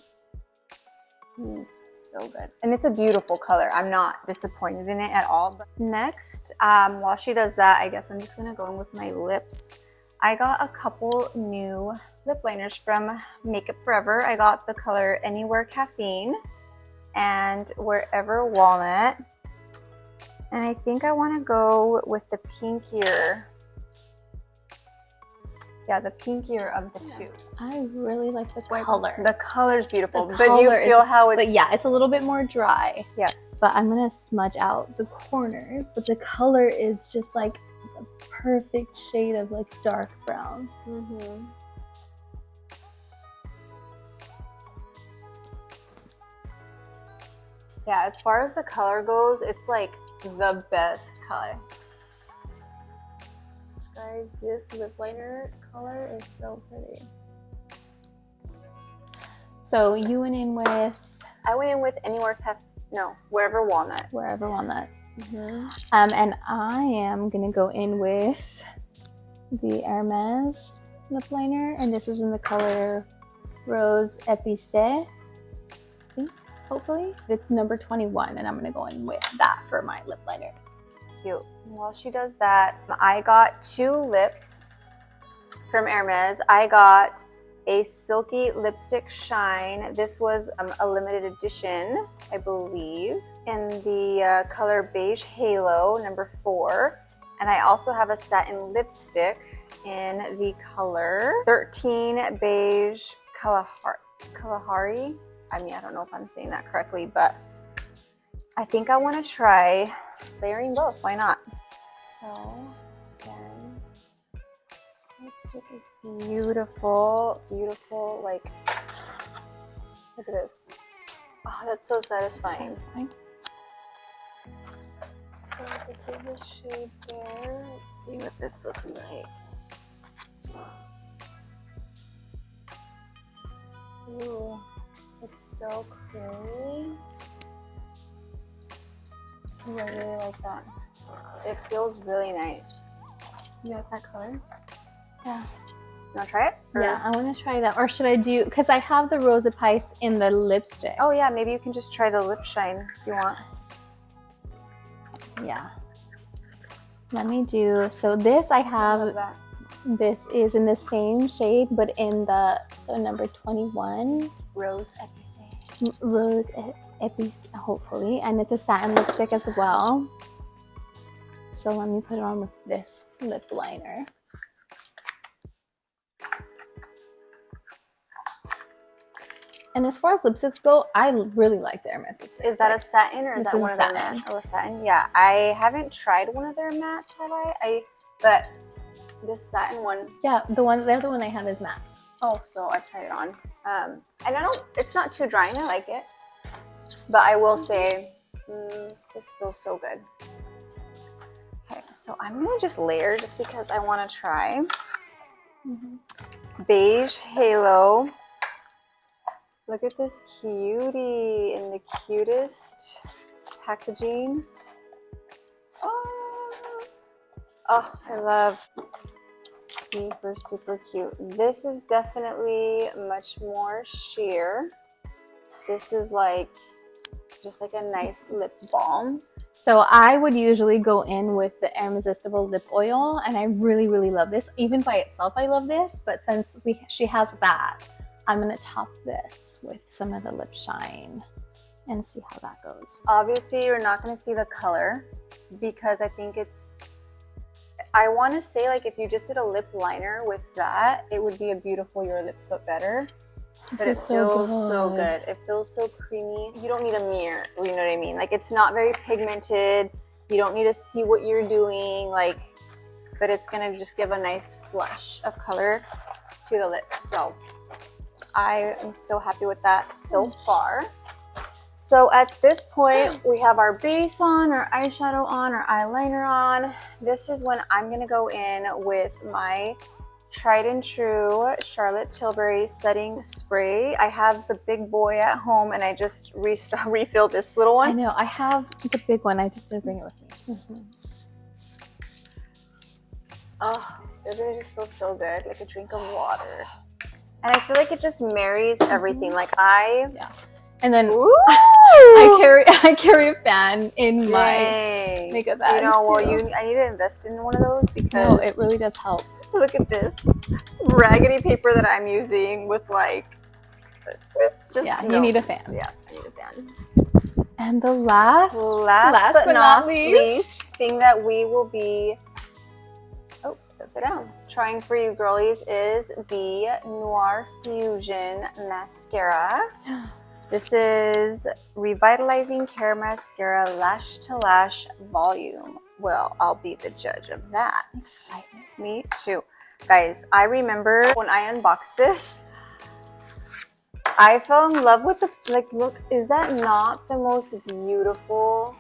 is so good. And it's a beautiful color. I'm not disappointed in it at all. But next, while she does that, I guess I'm just gonna go in with my lips. I got a couple new lip liners from Makeup Forever. I got the color Anywhere Caffeine and Wherever Walnut. And I think I want to go with the pinkier. Yeah, the pinkier of the two. I really like the color. The color's beautiful, The but you color feel how it's... But yeah, it's a little bit more dry. Yes. But I'm gonna smudge out the corners. But the color is just like the perfect shade of like dark brown. Yeah, as far as the color goes, it's like the best color. Guys, this lip liner color is so pretty. So you went in with... I went in with Wherever Walnut. Wherever Walnut. And I am gonna go in with the Hermès lip liner, and this is in the color Rose Épicé. I think, hopefully. It's number 21, and I'm gonna go in with that for my lip liner. Cute. While she does that, I got two lips from Hermès. I got a Silky Lipstick Shine. This was a limited edition, I believe, in the color Beige Halo, number 4. And I also have a satin lipstick in the color 13 Beige Kalahari. I mean, I don't know if I'm saying that correctly, but I think I want to try layering both. Why not? So, again, lipstick is beautiful. Beautiful, like, look at this. Oh, that's so satisfying. So this is the shade there. Let's see what this looks like. Ooh, it's so creamy. Ooh, I really like that. It feels really nice. You like that color? Yeah. You want to try it? Or... Yeah, I want to try that. Or should I do, because I have the Rose Épicé in the lipstick. Oh yeah, maybe you can just try the lip shine if you want. Yeah. Let me do, so this I have, this is in the same shade, but in the, so number 21. Rose Épicé. Rose Épicé, hopefully. And it's a satin lipstick as well. So let me put it on with this lip liner. And as far as lipsticks go, I really like the Hermès lipsticks. Is that a satin or is that one of their satin. mattes? Oh, a satin? Yeah, I haven't tried one of their mattes, have I? But this satin one. Yeah, the other one I have is matte. Oh, so I've tried it on. And it's not too dry and I like it. But I will say, this feels so good. Okay, so I'm gonna just layer just because I wanna try. Beige Halo. Look at this cutie in the cutest packaging. Oh, I love. Super, super cute. This is definitely much more sheer. This is like just like a nice lip balm. So I would usually go in with the Irresistible Lip Oil, and I really, really love this. Even by itself, I love this, but since she has that, I'm gonna top this with some of the Lip Shine and see how that goes. Obviously, you're not gonna see the color because I think I want to say like if you just did a lip liner with that, it would be a beautiful Your Lips But Better. But it feels so good. It feels so creamy. You don't need a mirror, you know what I mean? Like it's not very pigmented. You don't need to see what you're doing, like, but it's gonna just give a nice flush of color to the lips. So I am so happy with that so far. So at this point, we have our base on, our eyeshadow on, our eyeliner on. This is when I'm gonna go in with my tried and true Charlotte Tilbury setting spray. I have the big boy at home and I just refilled this little one. I know, I have the big one, I just didn't bring it with me. Oh, it just feels so good, like a drink of water. And I feel like it just marries everything. Like yeah. And then ooh, I carry a fan in my makeup bag. You know, well, too. I need to invest in one of those because no, it really does help. Look at this raggedy paper that I'm using with like, it's just you need a fan. Yeah, I need a fan. And the last but not least thing that we will be upside down trying for you girlies is the Noir Fusion mascara. This is Revitalizing Care Mascara Lash to Lash Volume. Well, I'll be the judge of that. Me too. Guys, I remember when I unboxed this, I fell in love with the, like, look, is that not the most beautiful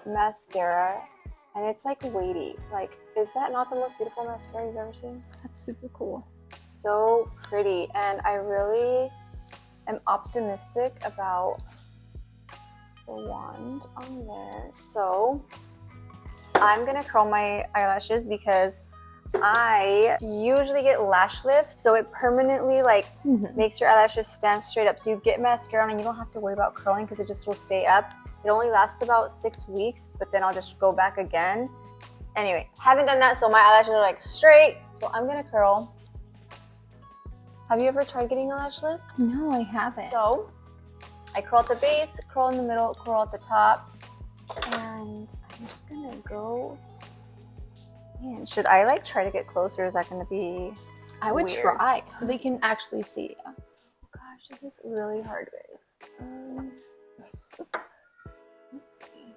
mascara? And it's like weighty. Like, is that not the most beautiful mascara you've ever seen? That's super cool. So pretty. And I really am optimistic about the wand on there. So I'm gonna curl my eyelashes because I usually get lash lift, so it permanently like makes your eyelashes stand straight up. So you get mascara on and you don't have to worry about curling because it just will stay up. It only lasts about 6 weeks, but then I'll just go back again. Anyway, haven't done that, so my eyelashes are like straight. So I'm gonna curl. Have you ever tried getting a lash lift? No, I haven't. So I curl at the base, curl in the middle, curl at the top, and I'm just gonna go. Man, should I like try to get closer? Is that gonna be I would weird? try so they can actually see us. Oh gosh, this is really hard, guys. Let's see.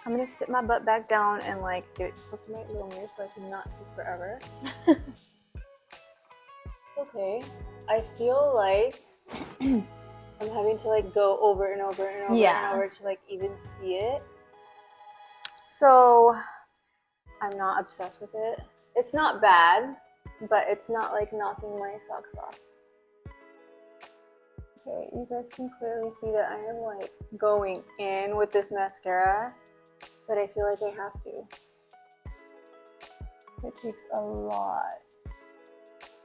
I'm gonna sit my butt back down and like get close to my little mirror so I can not take forever. Okay, I feel like I'm having to like go over and over and over and over to like even see it. So I'm not obsessed with it. It's not bad, but it's not like knocking my socks off. Okay, you guys can clearly see that I am like going in with this mascara, but I feel like I have to. It takes a lot.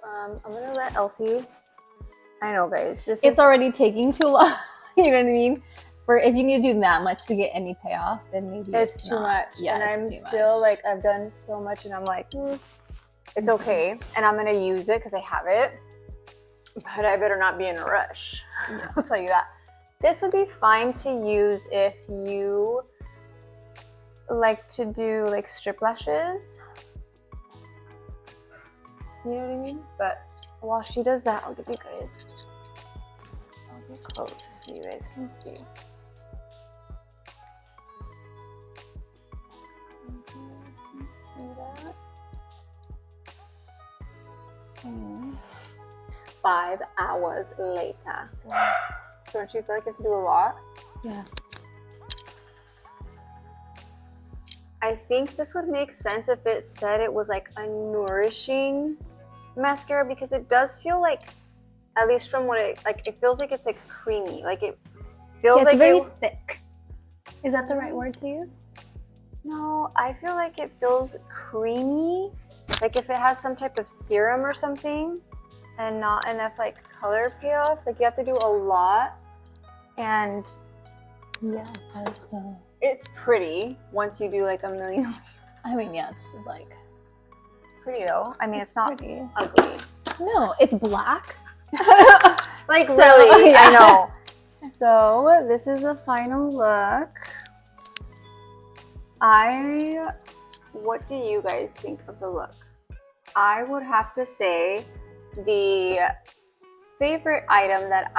I'm gonna let Elsie. I know, guys. It's already taking too long. You know what I mean? For if you need to do that much to get any payoff, then maybe it's too much. Yeah, and I'm still like, I've done so much, and I'm like, it's okay. And I'm gonna use it because I have it, but I better not be in a rush. I'll tell you that. This would be fine to use if you like to do like strip lashes. You know what I mean? But while she does that, I'll give you guys, I'll be close so you guys can see. You guys can see that. 5 hours later. Don't you feel like you have to do a lot? Yeah. I think this would make sense if it said it was like a nourishing mascara, because it does feel like, at least from what it feels like it's like creamy. Like it feels it's like very thick. Is that the right word to use? No, I feel like it feels creamy. Like if it has some type of serum or something and not enough like color payoff. Like you have to do a lot. And yeah, that's it's pretty once you do like a million. I mean, yeah, this is like pretty though. I mean, it's not pretty. Ugly. No, it's black. Like So, really, yeah. I know. So this is the final look. What do you guys think of the look? I would have to say the favorite item that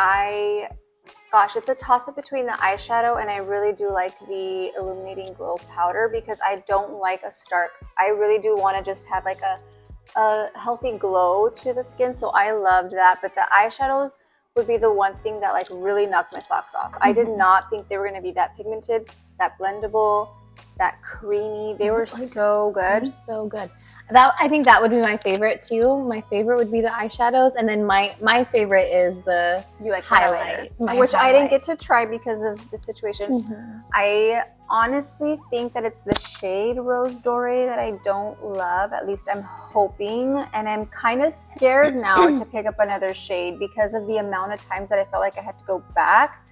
it's a toss-up between the eyeshadow, and I really do like the Illuminating Glow Powder because I don't like a stark. I really do want to just have like a healthy glow to the skin, so I loved that. But the eyeshadows would be the one thing that like really knocked my socks off. I did not think they were going to be that pigmented, that blendable, that creamy. They were so good. They're so good. I think that would be my favorite too. My favorite would be the eyeshadows, and then my favorite is the highlight, which I didn't get to try because of the situation. Mm-hmm. I honestly think that it's the shade Rose Doré that I don't love. At least I'm hoping, and I'm kind of scared now to pick up another shade because of the amount of times that I felt like I had to go back.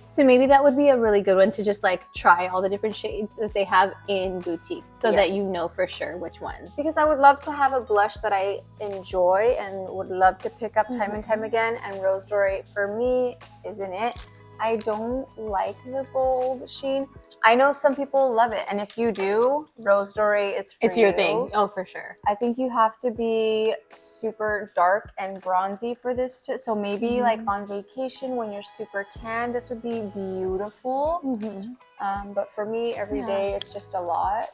So maybe that would be a really good one to just like try all the different shades that they have in boutique, so that you know for sure which ones. Because I would love to have a blush that I enjoy and would love to pick up time and time again, and Rose Doré for me isn't it. I don't like the gold sheen. I know some people love it, and if you do, Rose Doré is for you. It's your thing. Oh, for sure. I think you have to be super dark and bronzy for this so maybe like on vacation when you're super tan, this would be beautiful. But for me, every day it's just a lot.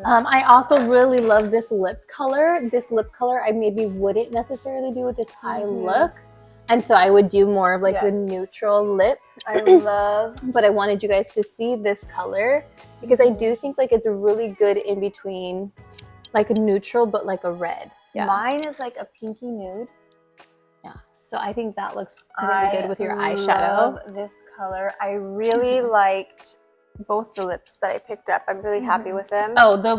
I also really love this lip color. This lip color I maybe wouldn't necessarily do with this eye look. And so I would do more of like the neutral lip. I love. But I wanted you guys to see this color because I do think like it's really good in between like a neutral but like a red. Yeah. Mine is like a pinky nude. Yeah. So I think that looks really good with your eyeshadow. Love this color. I really liked both the lips that I picked up. I'm really happy with them. Oh, the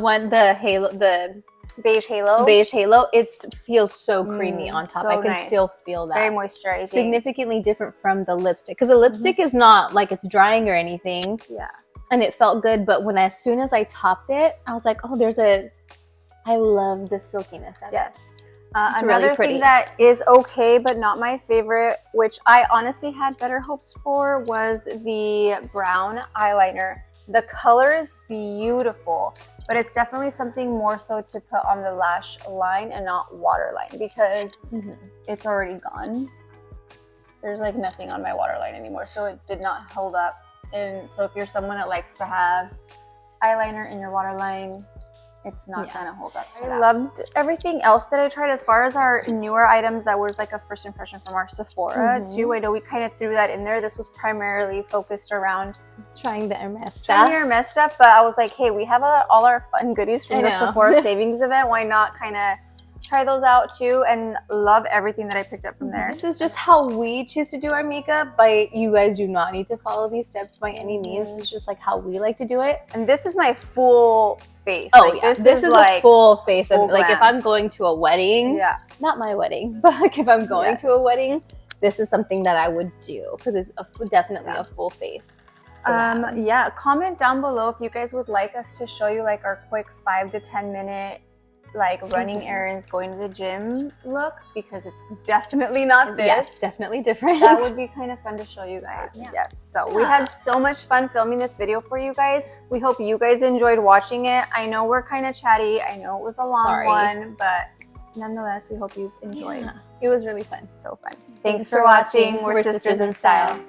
halo, the beige halo. It feels so creamy on top. So I can still feel that. Very moisturizing. Significantly different from the lipstick because the lipstick is not like it's drying or anything. Yeah. And it felt good, but as soon as I topped it, I was like, oh, I love the silkiness of it. Another thing that is okay but not my favorite, which I honestly had better hopes for, was the brown eyeliner. The color is beautiful, but it's definitely something more so to put on the lash line and not waterline because it's already gone. There's like nothing on my waterline anymore, so it did not hold up. And so if you're someone that likes to have eyeliner in your waterline, it's not gonna hold up to that. I loved everything else that I tried as far as our newer items that was like a first impression from our Sephora too. I know we kind of threw that in there. This was primarily focused around trying the Hermès stuff. But I was like, hey, we have all our fun goodies from the Sephora Savings Event. Why not kind of try those out too, and love everything that I picked up from there. This is just how we choose to do our makeup, but you guys do not need to follow these steps by any means. This is just like how we like to do it. And this is my full face. Oh like, yeah, this is like a full face of like if I'm going to a wedding, not my wedding, but like if I'm going to a wedding, this is something that I would do because it's definitely a full face. Comment down below if you guys would like us to show you like our quick 5 to 10 minute like running errands, going to the gym look, because it's definitely not this. Yes, definitely different. That would be kind of fun to show you guys. Yeah. Yes. So we had so much fun filming this video for you guys. We hope you guys enjoyed watching it. I know we're kind of chatty. I know it was a long one, but nonetheless, we hope you enjoyed. Yeah. It was really fun. So fun. Thanks for watching. We're Sisters in Style.